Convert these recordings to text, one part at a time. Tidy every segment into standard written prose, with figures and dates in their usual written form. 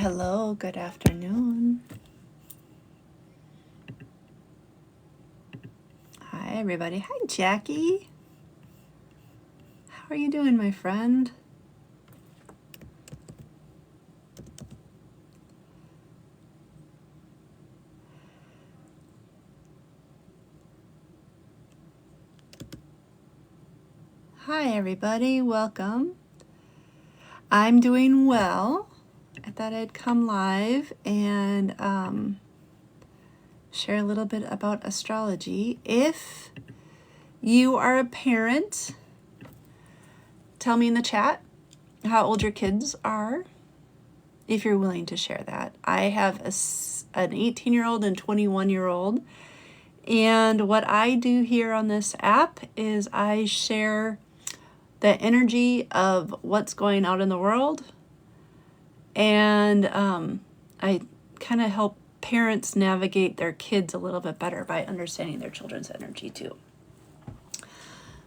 Hello, good afternoon. Hi, everybody. Hi, Jackie. How are you doing, my friend? Hi, everybody. Welcome. I'm doing well. I thought I'd come live and share a little bit about astrology. If you are a parent, tell me in the chat how old your kids are, if you're willing to share that. I have an 18-year-old and 21-year-old. And what I do here on this app is I share the energy of what's going out in the world. And I kind of help parents navigate their kids a little bit better by understanding their children's energy too.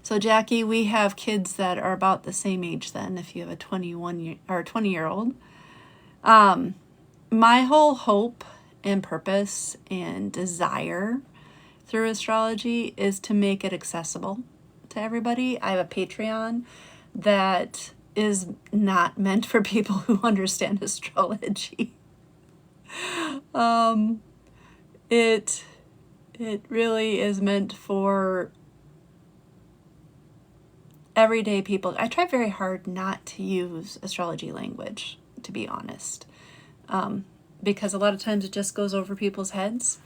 So Jackie, we have kids that are about the same age then, if you have a 20-year-old. My whole hope and purpose and desire through astrology is to make it accessible to everybody. I have a Patreon that is not meant for people who understand astrology. It really is meant for everyday people. I try very hard not to use astrology language, to be honest, because a lot of times it just goes over people's heads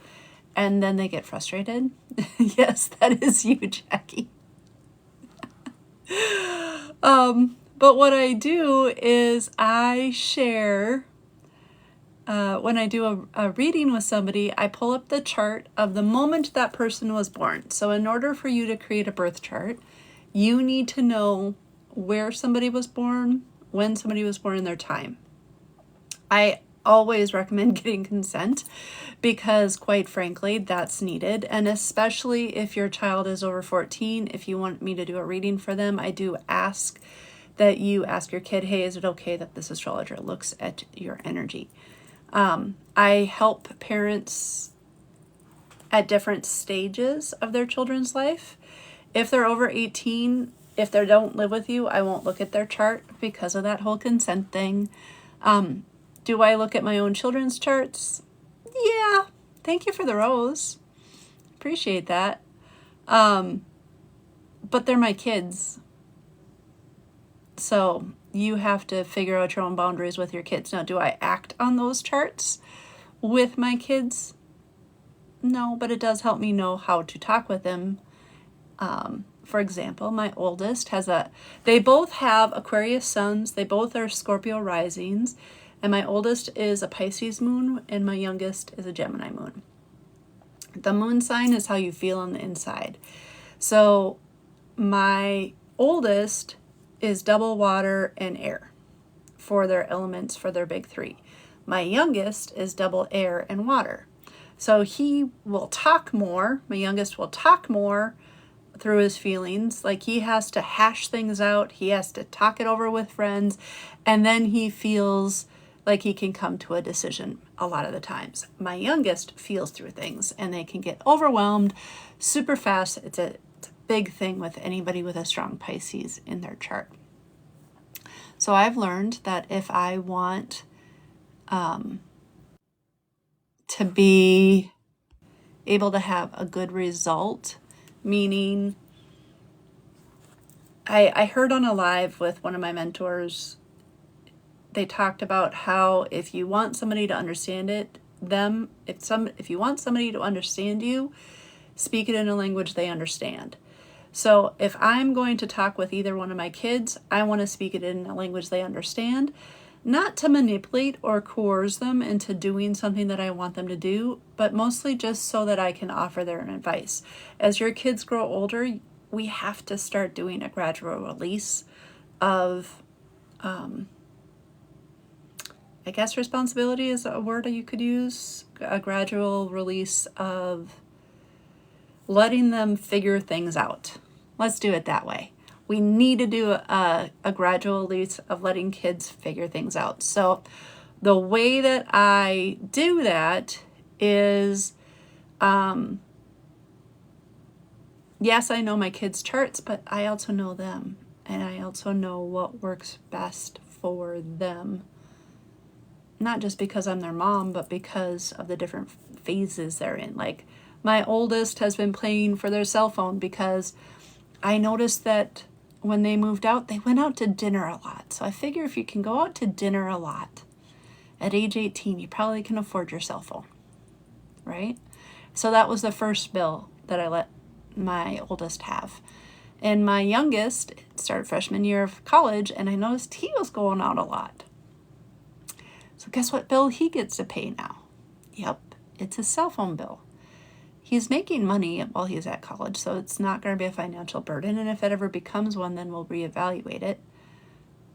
and then they get frustrated. Yes, that is you, Jackie. But what I do is I share, when I do a reading with somebody, I pull up the chart of the moment that person was born. So in order for you to create a birth chart, you need to know where somebody was born, when somebody was born, and their time. I always recommend getting consent because, quite frankly, that's needed. And especially if your child is over 14, if you want me to do a reading for them, I do ask that you ask your kid, hey, is it okay that this astrologer looks at your energy? I help parents at different stages of their children's life. If they're over 18, if they don't live with you, I won't look at their chart because of that whole consent thing. Do I look at my own children's charts? Yeah. Thank you for the rose. Appreciate that. But they're my kids. So you have to figure out your own boundaries with your kids. Now, do I act on those charts with my kids? No, but it does help me know how to talk with them. For example, my oldest they both have Aquarius suns. They both are Scorpio risings. And my oldest is a Pisces moon and my youngest is a Gemini moon. The moon sign is how you feel on the inside. So my oldest is double water and air for their elements, for their big three. My youngest is double air and water. So he will talk more. My youngest will talk more through his feelings. Like he has to hash things out. He has to talk it over with friends. And then he feels like he can come to a decision a lot of the times. My youngest feels through things and they can get overwhelmed super fast. It's a big thing with anybody with a strong Pisces in their chart. So I've learned that if I want to be able to have a good result, meaning I heard on a live with one of my mentors, they talked about how if you want somebody to understand if you want somebody to understand you, speak it in a language they understand. So if I'm going to talk with either one of my kids, I want to speak it in a language they understand, not to manipulate or coerce them into doing something that I want them to do, but mostly just so that I can offer their advice. As your kids grow older, we have to start doing a gradual release of, I guess responsibility is a word you could use, a gradual release of letting them figure things out. Let's do it that way. We need to do a gradual release of letting kids figure things out. So The way that I do that is, yes, I know my kids' charts, but I also know them. And I also know what works best for them. Not just because I'm their mom, but because of the different phases they're in. Like, my oldest has been playing for their cell phone because I noticed that when they moved out, they went out to dinner a lot. So I figure if you can go out to dinner a lot, at age 18, you probably can afford your cell phone, right? So that was the first bill that I let my oldest have. And my youngest started freshman year of college, and I noticed he was going out a lot. So guess what bill he gets to pay now? Yep, it's a cell phone bill. He's making money while he's at college, so it's not going to be a financial burden. And if it ever becomes one, then we'll reevaluate it.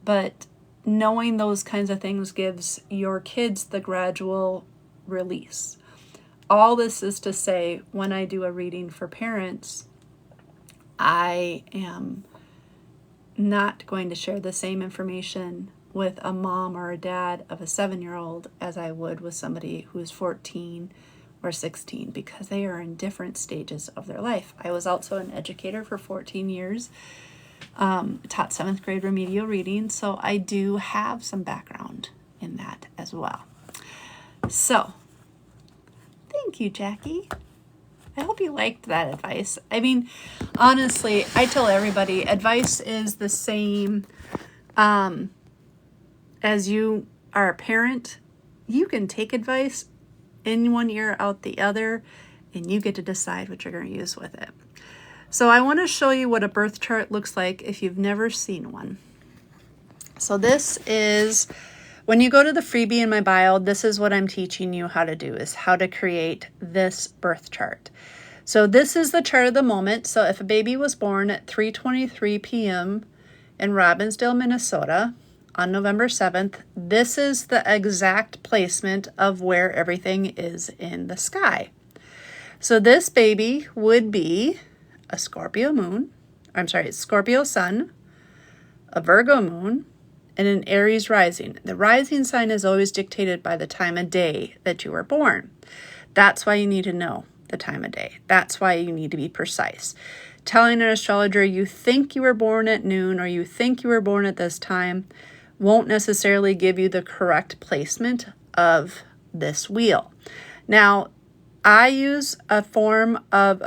But knowing those kinds of things gives your kids the gradual release. All this is to say, when I do a reading for parents, I am not going to share the same information with a mom or a dad of a 7-year-old as I would with somebody who's 14 or 16, because they are in different stages of their life. I was also an educator for 14 years, taught 7th grade remedial reading, so I do have some background in that as well. So, thank you, Jackie. I hope you liked that advice. I mean, honestly, I tell everybody advice is the same as you are a parent. You can take advice in one ear, out the other, and you get to decide what you're going to use with it. So I want to show you what a birth chart looks like if you've never seen one. So this is, when you go to the freebie in my bio, this is what I'm teaching you how to do, is how to create this birth chart. So this is the chart of the moment. So if a baby was born at 3:23 p.m. in Robbinsdale, Minnesota on November 7th, this is the exact placement of where everything is in the sky. So this baby would be a Scorpio sun, a Virgo moon, and an Aries rising. The rising sign is always dictated by the time of day that you were born. That's why you need to know the time of day. That's why you need to be precise. Telling an astrologer you think you were born at noon or you think you were born at this time won't necessarily give you the correct placement of this wheel. Now, I use a form of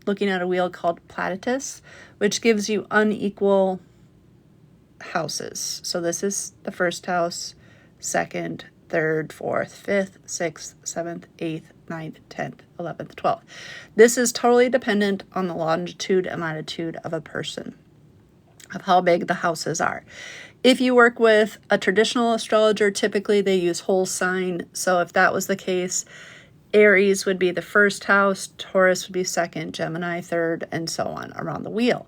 looking at a wheel called Platypus, which gives you unequal houses. So this is the first house, second, third, fourth, fifth, sixth, seventh, eighth, 9th, 10th, 11th, 12th. This is totally dependent on the longitude and latitude of a person, of how big the houses are. If you work with a traditional astrologer, typically they use whole sign. So if that was the case, Aries would be the first house, Taurus would be second, Gemini third, and so on around the wheel.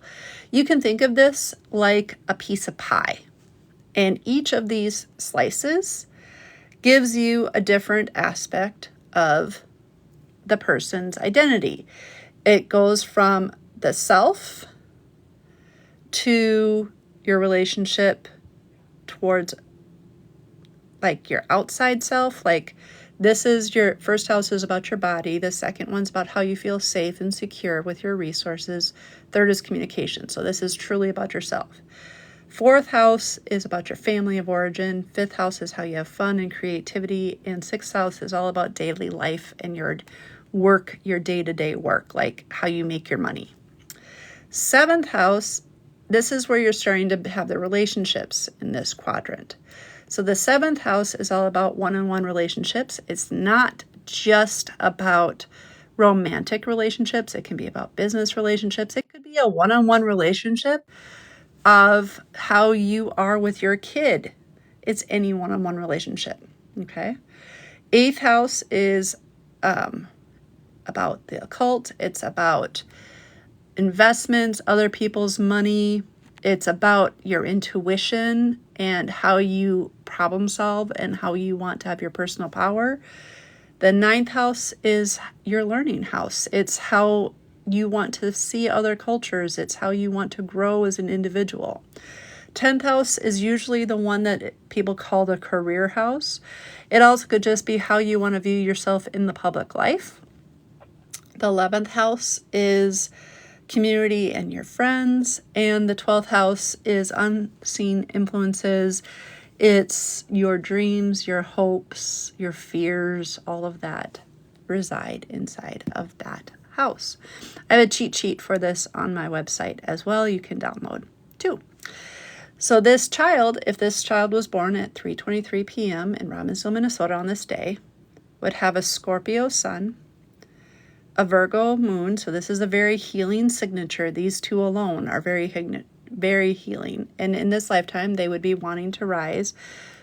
You can think of this like a piece of pie. And each of these slices gives you a different aspect of the person's identity. It goes from the self to your relationship towards like your outside self. Like, this is your first house is about your body. The second one's about how you feel safe and secure with your resources. Third is communication. So this is truly about yourself. Fourth house is about your family of origin. Fifth house is how you have fun and creativity. And sixth house is all about daily life and your work, your day-to-day work, like how you make your money. Seventh house, this is where you're starting to have the relationships in this quadrant. So the seventh house is all about one-on-one relationships. It's not just about romantic relationships. It can be about business relationships. It could be a one-on-one relationship of how you are with your kid. It's any one-on-one relationship, okay? Eighth house is about the occult. It's about investments, other people's money. It's about your intuition and how you problem solve and how you want to have your personal power. The ninth house is your learning house. It's how you want to see other cultures. It's how you want to grow as an individual. 10th house is usually the one that people call the career house. It also could just be how you want to view yourself in the public life. The 11th house is community and your friends, and the 12th house is unseen influences. It's your dreams, your hopes, your fears, all of that reside inside of that house. I have a cheat sheet for this on my website as well. You can download too. So this child, if this child was born at 3:23 p.m. in Robbinsville, Minnesota on this day, would have a Scorpio sun, a Virgo moon. So this is a very healing signature. These two alone are very healing. And in this lifetime, they would be wanting to rise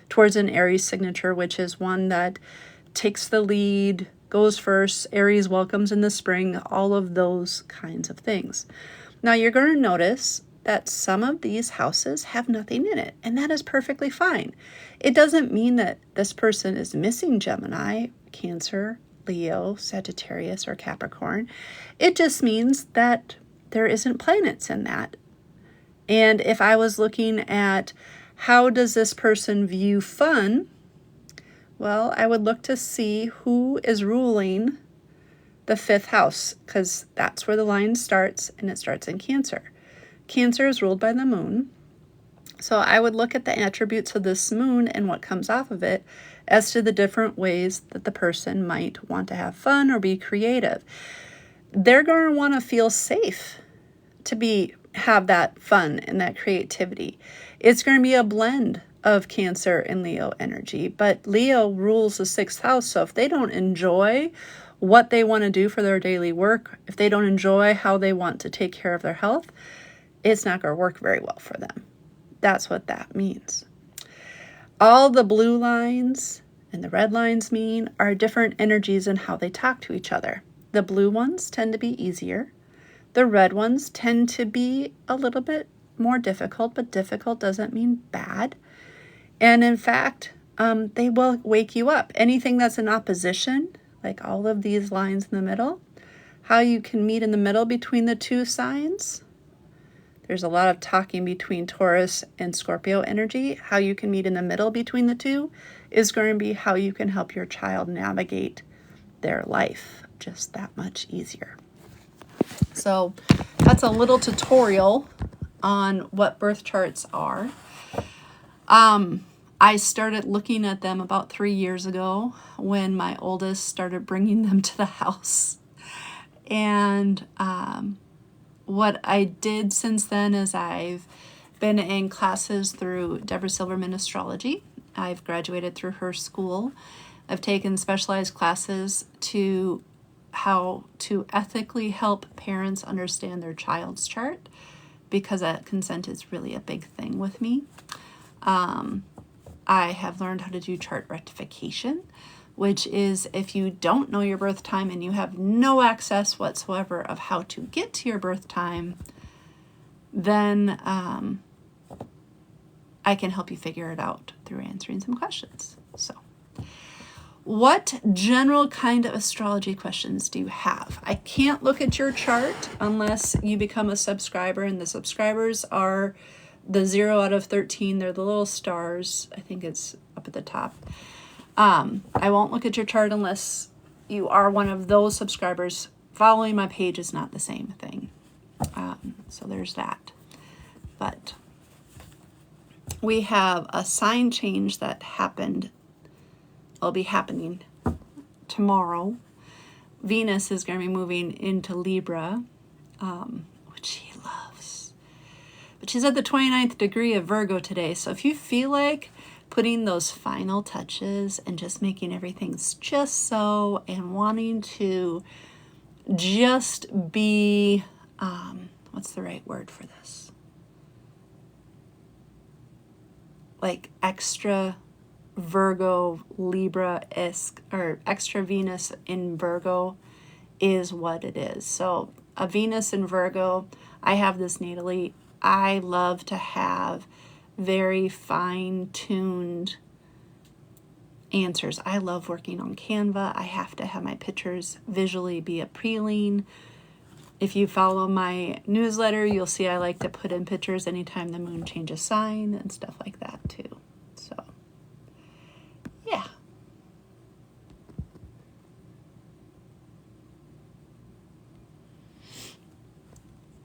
towards an Aries signature, which is one that takes the lead, goes first. Aries welcomes in the spring, all of those kinds of things. Now you're going to notice that some of these houses have nothing in it, and that is perfectly fine. It doesn't mean that this person is missing Gemini, Cancer, Leo, Sagittarius, or Capricorn. It just means that there isn't planets in that. And if I was looking at how does this person view fun, well, I would look to see who is ruling the 5th house, because that's where the line starts, and it starts in Cancer. Cancer is ruled by the moon. So I would look at the attributes of this moon and what comes off of it as to the different ways that the person might want to have fun or be creative. They're going to want to feel safe to have that fun and that creativity. It's going to be a blend of Cancer and Leo energy, but Leo rules the 6th house. So if they don't enjoy what they want to do for their daily work, if they don't enjoy how they want to take care of their health, it's not going to work very well for them. That's what that means. All the blue lines and the red lines are different energies and how they talk to each other. The blue ones tend to be easier. The red ones tend to be a little bit more difficult, but difficult doesn't mean bad. And in fact, they will wake you up. Anything that's in opposition, like all of these lines in the middle, how you can meet in the middle between the two signs. There's a lot of talking between Taurus and Scorpio energy. How you can meet in the middle between the two is going to be how you can help your child navigate their life just that much easier. So that's a little tutorial on what birth charts are. I started looking at them about 3 years ago when my oldest started bringing them to the house. And what I did since then is I've been in classes through Deborah Silverman Astrology. I've graduated through her school. I've taken specialized classes to how to ethically help parents understand their child's chart, because that consent is really a big thing with me. I have learned how to do chart rectification, which is if you don't know your birth time and you have no access whatsoever of how to get to your birth time, then I can help you figure it out through answering some questions. So, what general kind of astrology questions do you have? I can't look at your chart unless you become a subscriber, and the subscribers are the 0 out of 13. They're the little stars. I think it's up at the top. I won't look at your chart unless you are one of those subscribers. Following my page is not the same thing. So there's that. But we have a sign change that happened. Will be happening tomorrow. Venus is going to be moving into Libra, which she loves. But she's at the 29th degree of Virgo today. So if you feel like putting those final touches and just making everything just so, and wanting to just be, what's the right word for this? Like extra Virgo, Libra-esque, or extra Venus in Virgo is what it is. So a Venus in Virgo, I have this natally. I love to have very fine-tuned answers. I love working on Canva. I have to have my pictures visually be appealing. If you follow my newsletter, you'll see I like to put in pictures anytime the moon changes sign and stuff like that too. So, yeah.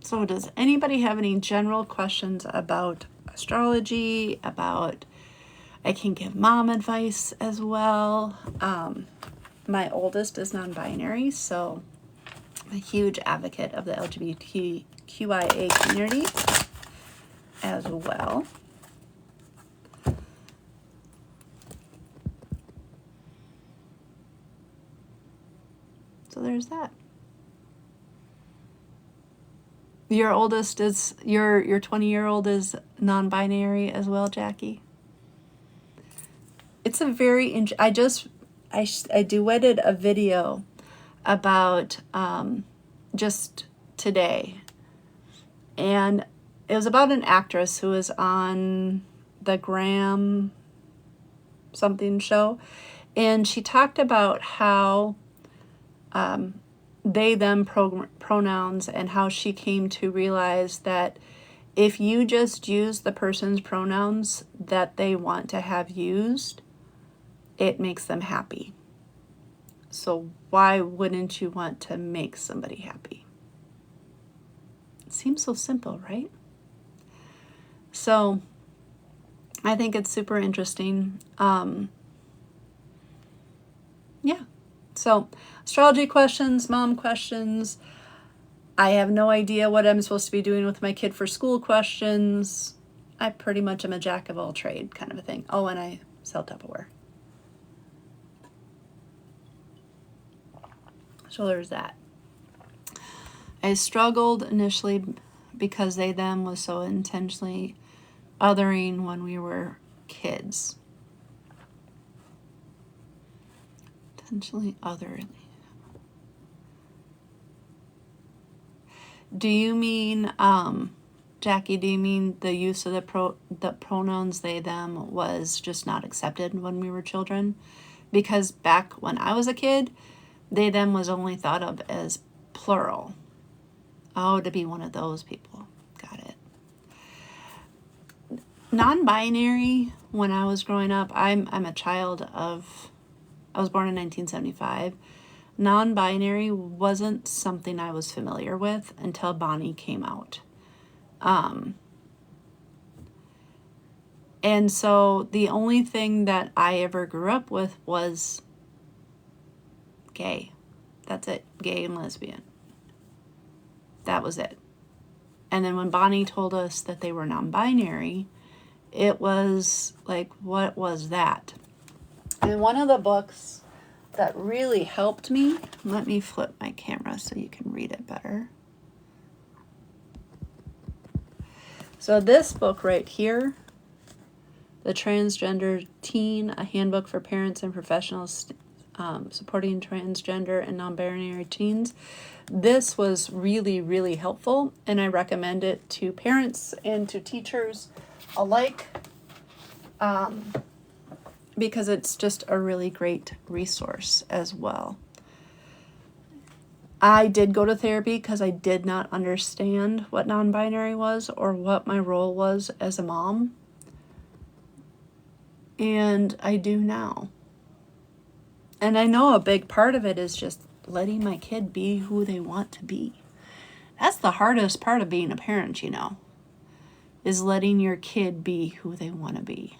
So does anybody have any general questions about astrology, about, I can give mom advice as well. My oldest is non-binary, so I'm a huge advocate of the LGBTQIA community as well. So there's that. Your oldest is, your 20-year-old is non-binary as well, Jackie? It's a very, I duetted a video about just today, and it was about an actress who was on the Graham something show, and she talked about how they them pronouns, and how she came to realize that if you just use the person's pronouns that they want to have used, it makes them happy. So why wouldn't you want to make somebody happy? It seems so simple, right? So I think it's super interesting. Yeah. So astrology questions, mom questions. I have no idea what I'm supposed to be doing with my kid for school questions. I pretty much am a jack of all trade kind of a thing. Oh, and I sell Tupperware. So there's that. I struggled initially because they them was so intentionally othering when we were kids. Intentionally othering. Do you mean, Jackie, do you mean the use of the pronouns they them was just not accepted when we were children? Because back when I was a kid, they them was only thought of as plural. Oh, to be one of those people. Got it. Non-binary, when I was growing up, I'm a child of, I was born in 1975. Non-binary wasn't something I was familiar with until Bonnie came out. And so the only thing that I ever grew up with was gay. That's it. Gay and lesbian. That was it. And then when Bonnie told us that they were non-binary, it was like, what was that? And one of the books that really helped me, let me flip my camera so you can read it better. So this book right here, The Transgender Teen, A Handbook for Parents and Professionals Supporting Transgender and Non-Binary Teens. This was really, really helpful, and I recommend it to parents and to teachers alike, because it's just a really great resource as well. I did go to therapy because I did not understand what non-binary was or what my role was as a mom. And I do now. And I know a big part of it is just letting my kid be who they want to be. That's the hardest part of being a parent, you know, is letting your kid be who they want to be.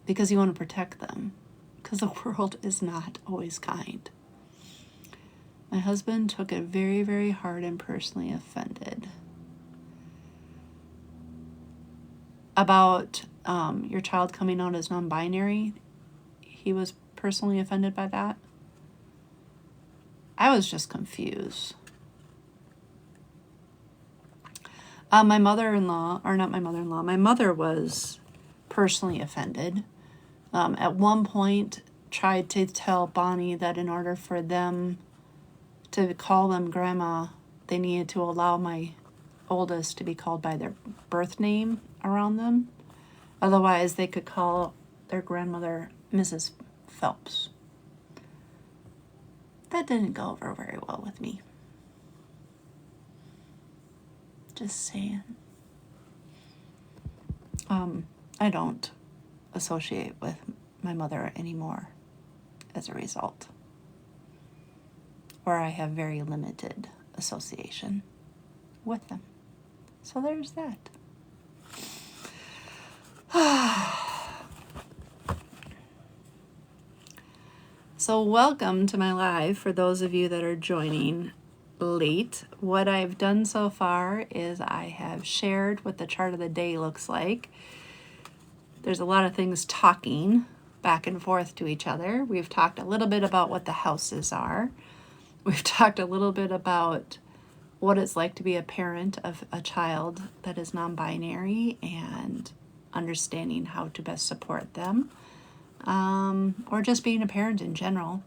Because you want to protect them. Because the world is not always kind. My husband took it very, very hard and personally offended. About your child coming out as non-binary, he was personally offended by that. I was just confused. My mother-in-law, or not my mother-in-law, my mother was personally offended. At one point, tried to tell Bonnie that in order for them to call them grandma, they needed to allow my oldest to be called by their birth name around them. Otherwise, they could call their grandmother Mrs. Phelps. That didn't go over very well with me. Just saying. I don't associate with my mother anymore as a result. Or I have very limited association with them. So there's that. So welcome to my live for those of you that are joining late. What I've done so far is I have shared what the chart of the day looks like. There's a lot of things talking back and forth to each other. We've talked a little bit about what the houses are. We've talked a little bit about what it's like to be a parent of a child that is non-binary and understanding how to best support them, or just being a parent in general.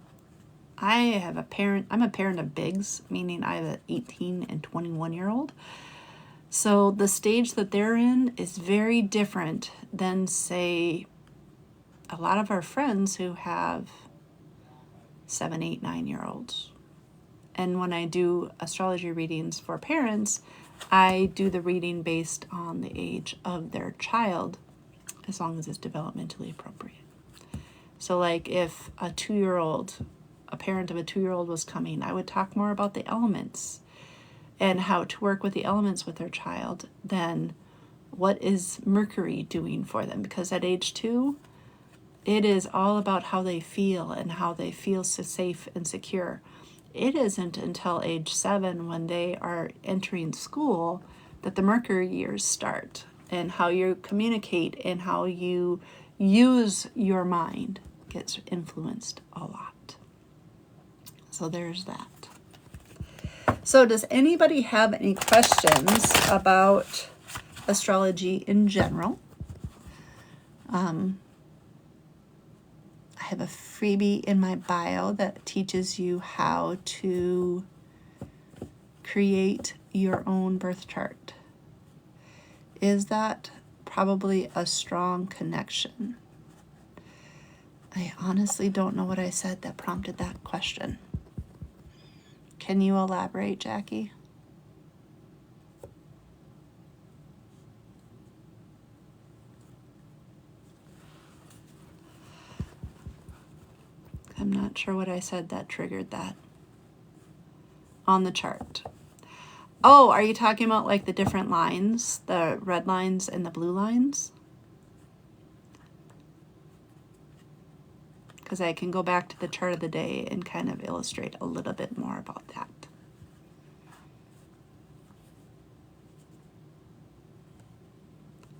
I'm a parent of bigs, meaning I have an 18 and 21-year-old. So the stage that they're in is very different than, say, a lot of our friends who have 7, 8, 9-year-olds. And when I do astrology readings for parents, I do the reading based on the age of their child, as long as it's developmentally appropriate. So like if a parent of a 2-year-old was coming, I would talk more about the elements and how to work with the elements with their child than what is Mercury doing for them. Because at age 2, it is all about how they feel and how they feel so safe and secure. It isn't until age 7, when they are entering school, that the Mercury years start, and how you communicate and how you use your mind gets influenced a lot. So there's that. So does anybody have any questions about astrology in general? I have a freebie in my bio that teaches you how to create your own birth chart. Is that probably a strong connection? I honestly don't know what I said that prompted that question. Can you elaborate, Jackie? I'm not sure what I said that triggered that on the chart. Oh, are you talking about like the different lines, the red lines and the blue lines? Because I can go back to the chart of the day and kind of illustrate a little bit more about that.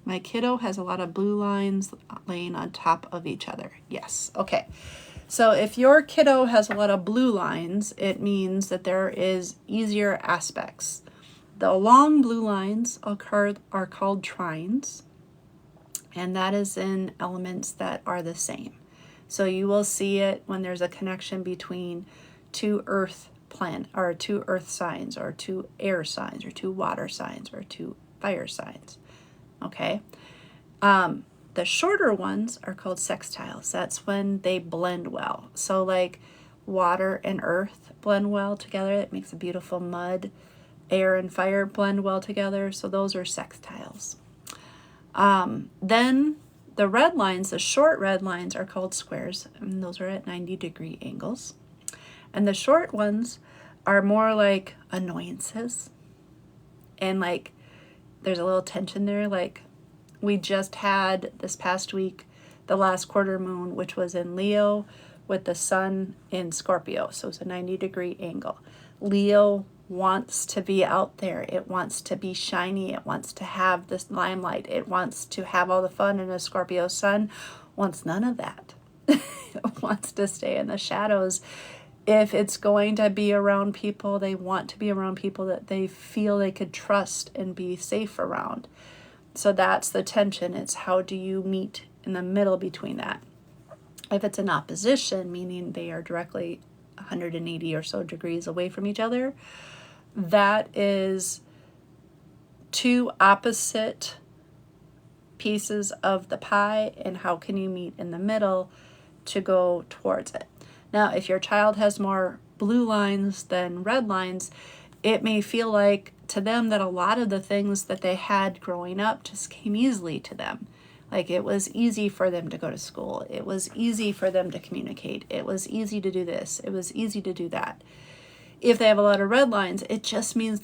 My kiddo has a lot of blue lines laying on top of each other. Yes, okay. So if your kiddo has a lot of blue lines, it means that there is easier aspects. The long blue lines are called trines, and that is in elements that are the same. So you will see it when there's a connection between two earth signs, or two air signs, or two water signs, or two fire signs. Okay. The shorter ones are called sextiles. That's when they blend well. So like water and earth blend well together. It makes a beautiful mud. Air and fire blend well together. So those are sextiles. Then the red lines, the short red lines, are called squares, and those are at 90-degree angles. And the short ones are more like annoyances. And like there's a little tension there. Like we just had this past week the last quarter moon, which was in Leo with the sun in Scorpio. So it's a 90-degree angle. Leo wants to be out there. It wants to be shiny. It wants to have this limelight. It wants to have all the fun, and a Scorpio sun wants none of that. It wants to stay in the shadows. If it's going to be around people, they want to be around people that they feel they could trust and be safe around. So that's the tension. It's how do you meet in the middle between that? If it's an opposition, meaning they are directly 180 or so degrees away from each other, that is two opposite pieces of the pie, and how can you meet in the middle to go towards it? Now, if your child has more blue lines than red lines, it may feel like to them that a lot of the things that they had growing up just came easily to them. Like it was easy for them to go to school. It was easy for them to communicate. It was easy to do this. It was easy to do that. If they have a lot of red lines, it just means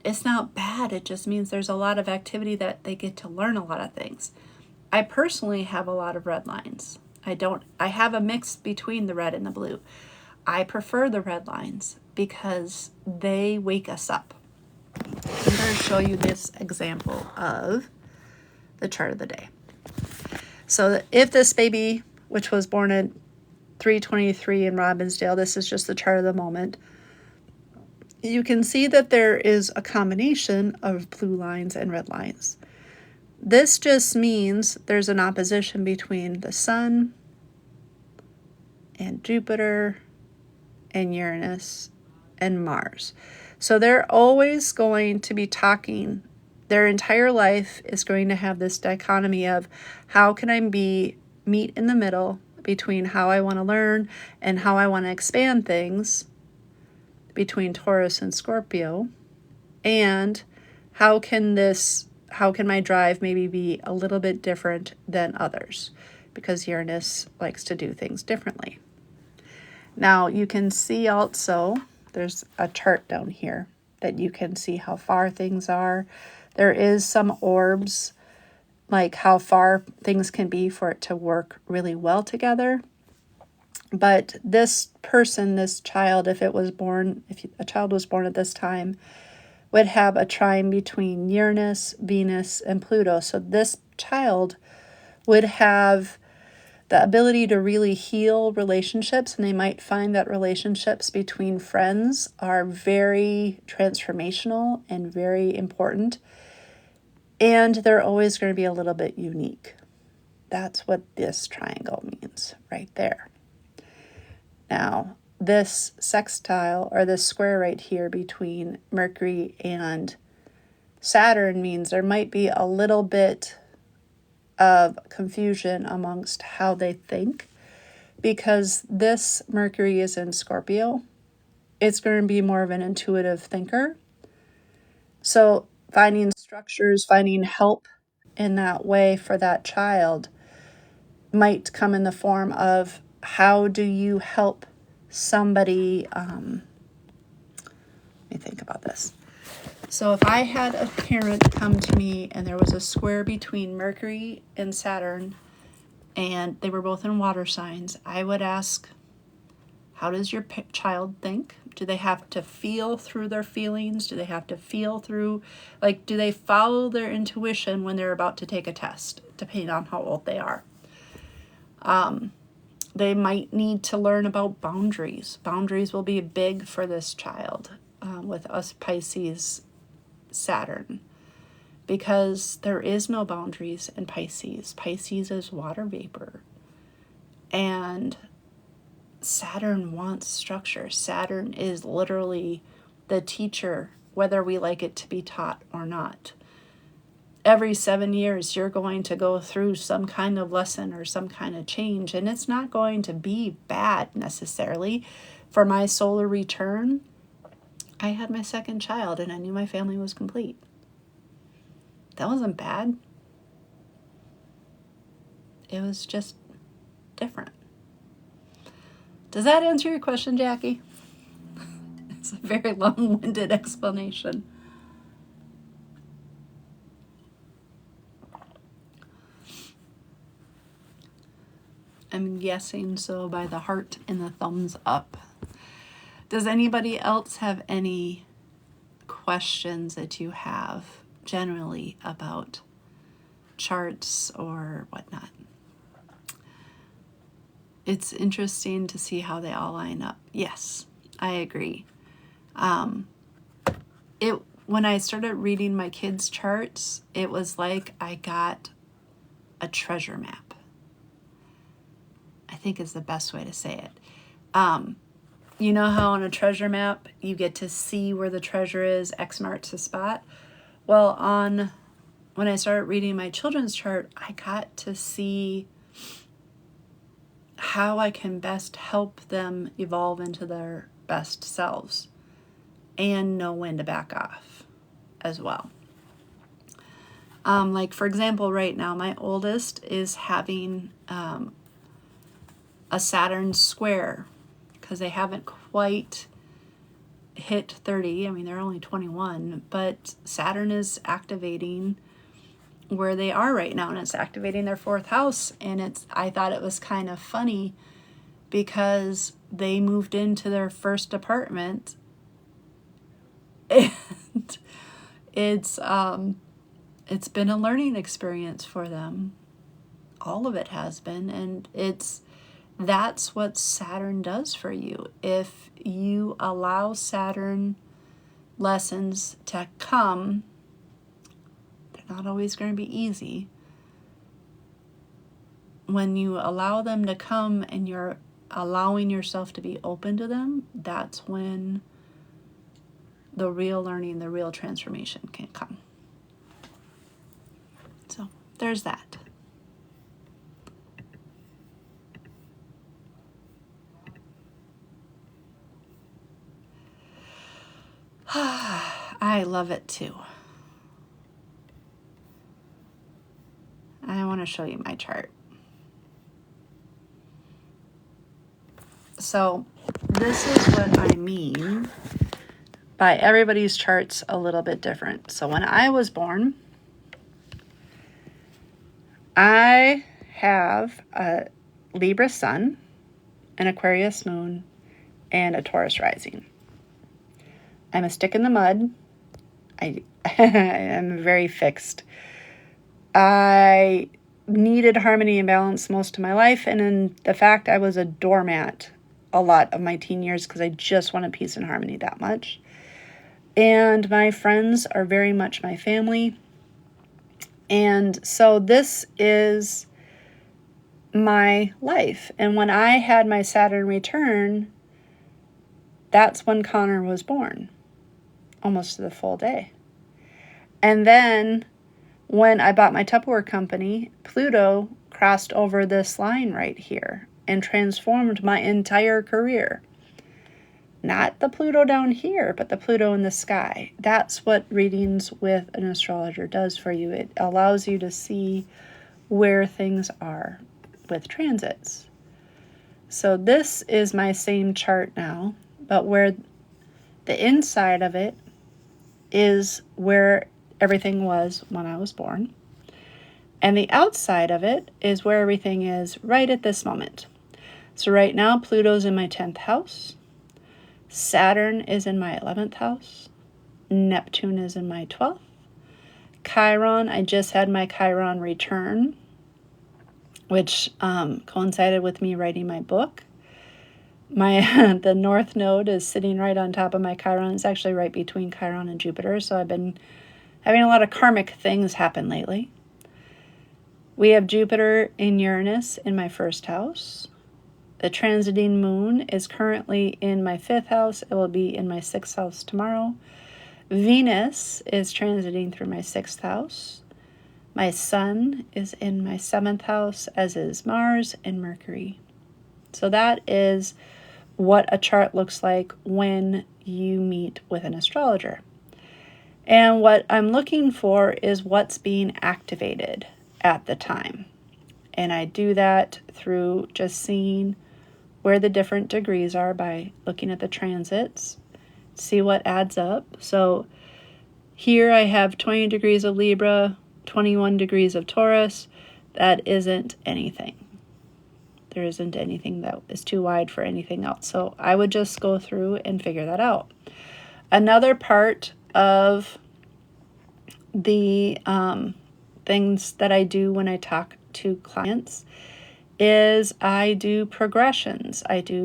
it's not bad. It just means there's a lot of activity that they get to learn a lot of things. I personally have a lot of red lines. I have a mix between the red and the blue. I prefer the red lines because they wake us up. I'm going to show you this example of the chart of the day. So if this baby, which was born at 3:23 in Robbinsdale, this is just the chart of the moment, you can see that there is a combination of blue lines and red lines. This just means there's an opposition between the Sun and Jupiter and Uranus and Mars. So they're always going to be talking. Their entire life is going to have this dichotomy of how can I meet in the middle between how I want to learn and how I want to expand things between Taurus and Scorpio, and how can my drive maybe be a little bit different than others, because Uranus likes to do things differently. Now you can see also, there's a chart down here that you can see how far things are. There is some orbs, like how far things can be for it to work really well together. But this person, this child, if a child was born at this time, would have a trine between Uranus, Venus, and Pluto. So this child would have the ability to really heal relationships, and they might find that relationships between friends are very transformational and very important, and they're always going to be a little bit unique. That's what this triangle means right there. Now, this sextile, or this square right here between Mercury and Saturn, means there might be a little bit of confusion amongst how they think, because this Mercury is in Scorpio. It's going to be more of an intuitive thinker. So finding structures, finding help in that way for that child might come in the form of, how do you help somebody, let me think about this. So if I had a parent come to me and there was a square between Mercury and Saturn, and they were both in water signs, I would ask, how does your child think? Do they have to feel through their feelings? Do they have to feel through, do they follow their intuition when they're about to take a test, depending on how old they are? They might need to learn about boundaries. Boundaries will be big for this child with us Pisces Saturn, because there is no boundaries in Pisces. Pisces is water vapor. And Saturn wants structure. Saturn is literally the teacher, whether we like it to be taught or not. Every 7 years, you're going to go through some kind of lesson or some kind of change, and it's not going to be bad necessarily. For my solar return, I had my second child, and I knew my family was complete. That wasn't bad. It was just different. Does that answer your question, Jackie? It's a very long-winded explanation. I'm guessing so by the heart and the thumbs up. Does anybody else have any questions that you have generally about charts or whatnot? It's interesting to see how they all line up. Yes, I agree. When I started reading my kids' charts, it was like I got a treasure map, I think is the best way to say it. You know how on a treasure map you get to see where the treasure is, X marks the spot? Well, when I started reading my children's chart, I got to see how I can best help them evolve into their best selves and know when to back off as well. Like, for example, right now, my oldest is having a Saturn square because they haven't quite hit 30. I mean, they're only 21, but Saturn is activating where they are right now, and it's activating their fourth house. And I thought it was kind of funny because they moved into their first apartment, and it's been a learning experience for them. All of it has been, and that's what Saturn does for you. If you allow Saturn lessons to come, they're not always going to be easy. When you allow them to come and you're allowing yourself to be open to them, that's when the real learning, the real transformation can come. So there's that. I love it too. I want to show you my chart. So this is what I mean by everybody's chart's a little bit different. So when I was born, I have a Libra sun, an Aquarius moon, and a Taurus rising. I'm a stick in the mud. I am very fixed. I needed harmony and balance most of my life, and in the fact I was a doormat a lot of my teen years because I just wanted peace and harmony that much. And my friends are very much my family. And so this is my life. And when I had my Saturn return, that's when Connor was born, almost to the full day. And then when I bought my Tupperware company, Pluto crossed over this line right here and transformed my entire career. Not the Pluto down here, but the Pluto in the sky. That's what readings with an astrologer does for you. It allows you to see where things are with transits. So this is my same chart now, but where the inside of it is where everything was when I was born. And the outside of it is where everything is right at this moment. So right now, Pluto's in my 10th house. Saturn is in my 11th house. Neptune is in my 12th. Chiron, I just had my Chiron return, which coincided with me writing my book. The North Node is sitting right on top of my Chiron. It's actually right between Chiron and Jupiter, so I've been having a lot of karmic things happen lately. We have Jupiter in Uranus in my first house. The transiting moon is currently in my 5th house. It will be in my 6th house tomorrow. Venus is transiting through my 6th house. My sun is in my 7th house, as is Mars and Mercury. So that is what a chart looks like when you meet with an astrologer. And what I'm looking for is what's being activated at the time. And I do that through just seeing where the different degrees are by looking at the transits, see what adds up. So here I have 20 degrees of Libra, 21 degrees of Taurus. That isn't anything. There isn't anything that is too wide for anything else. So I would just go through and figure that out. Another part of the things that I do when I talk to clients is I do progressions. There we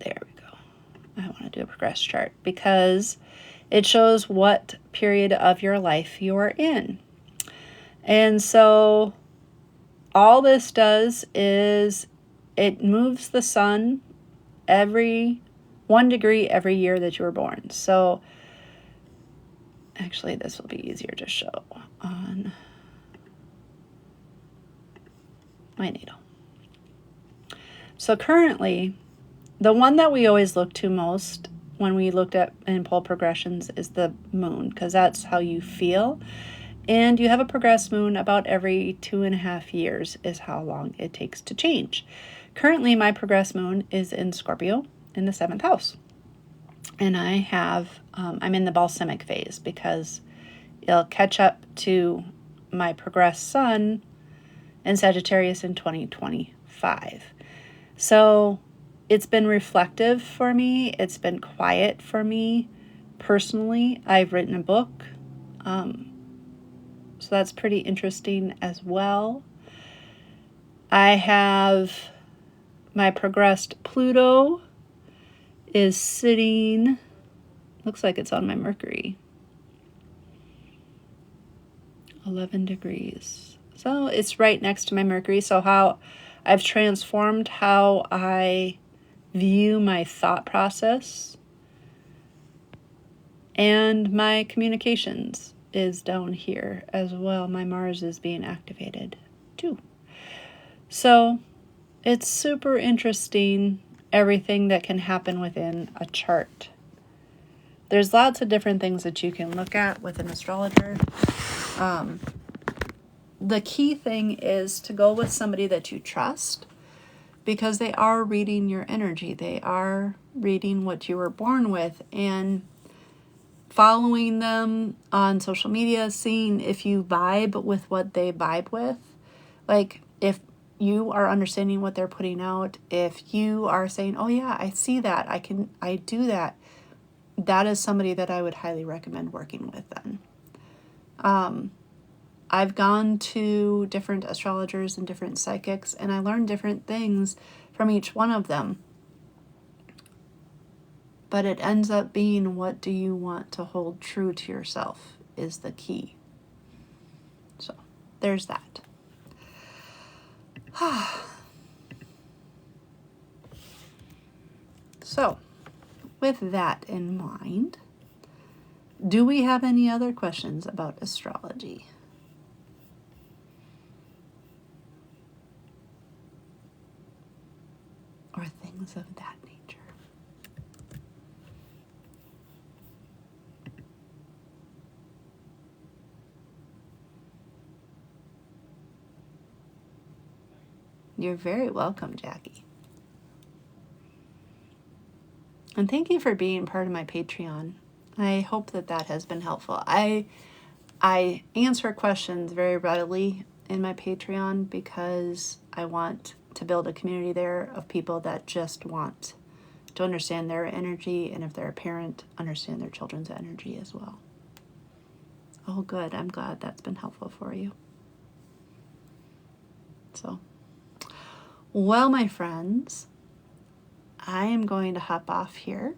go. I want to do a progress chart because it shows what period of your life you are in. And so all this does is it moves the sun every 1 degree every year that you were born. So actually this will be easier to show on. my natal. So currently, the one that we always look to most when we looked at and pull progressions is the moon, because that's how you feel. And you have a progressed moon about every 2.5 years is how long it takes to change. Currently, my progressed moon is in Scorpio in the 7th house. And I have, I'm in the balsamic phase because it'll catch up to my progressed sun in Sagittarius in 2025. So it's been reflective for me. It's been quiet for me personally. I've written a book. So that's pretty interesting as well. I have my progressed Pluto is sitting, looks like it's on my Mercury, 11 degrees. So it's right next to my Mercury. So how I've transformed how I view my thought process, and my communications is down here as well. My Mars is being activated too. So it's super interesting, everything that can happen within a chart. There's lots of different things that you can look at with an astrologer. The key thing is to go with somebody that you trust, because they are reading your energy. They are reading what you were born with, and following them on social media, seeing if you vibe with what they vibe with. Like if you are understanding what they're putting out, if you are saying, oh yeah, I see that, I do that, that is somebody that I would highly recommend working with then. I've gone to different astrologers and different psychics, and I learned different things from each one of them. But it ends up being, what do you want to hold true to yourself is the key. So there's that. So with that in mind, do we have any other questions about astrology? Or things of that nature? You're very welcome, Jackie. And thank you for being part of my Patreon. I hope that that has been helpful. I answer questions very readily in my Patreon because I want to build a community there of people that just want to understand their energy, and if they're a parent, understand their children's energy as well. Oh, good. I'm glad that's been helpful for you. So, well, my friends, I am going to hop off here.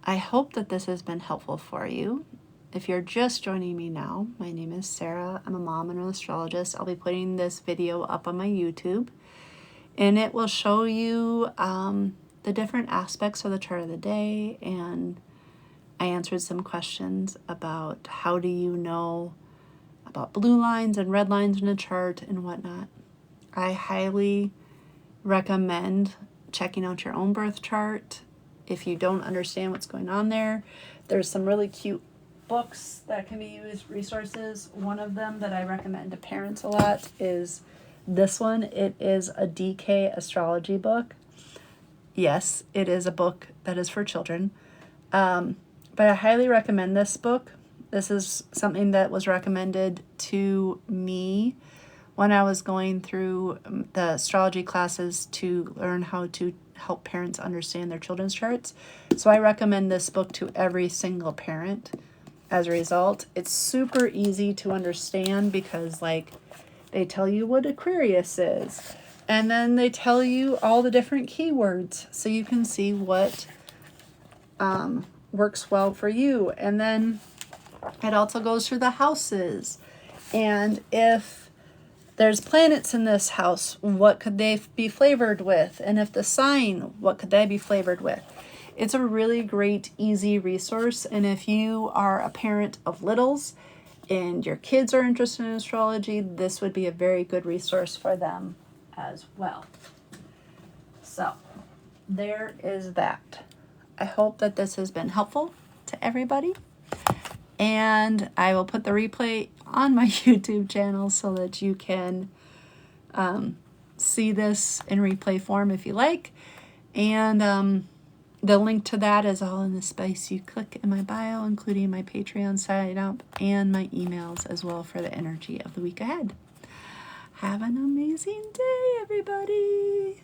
I hope that this has been helpful for you. If you're just joining me now, my name is Sarah. I'm a mom and an astrologist. I'll be putting this video up on my YouTube, and it will show you the different aspects of the chart of the day, and I answered some questions about how do you know about blue lines and red lines in a chart and whatnot. I highly recommend checking out your own birth chart. If you don't understand what's going on there, there's some really cute books that can be used, resources. One of them that I recommend to parents a lot is this one. It is a DK astrology book. Yes, it is a book that is for children. But I highly recommend this book. This is something that was recommended to me when I was going through the astrology classes to learn how to help parents understand their children's charts. So I recommend this book to every single parent. As a result, it's super easy to understand because, like, they tell you what Aquarius is, and then they tell you all the different keywords so you can see what works well for you. And then it also goes through the houses, and if there's planets in this house, what could they be flavored with? And if the sign, what could they be flavored with? It's a really great, easy resource. And if you are a parent of littles and your kids are interested in astrology, this would be a very good resource for them as well. So there is that. I hope that this has been helpful to everybody. And I will put the replay on my YouTube channel so that you can see this in replay form if you like. And the link to that is all in the space you click in my bio, including my Patreon sign up and my emails as well for the energy of the week ahead. Have an amazing day, everybody.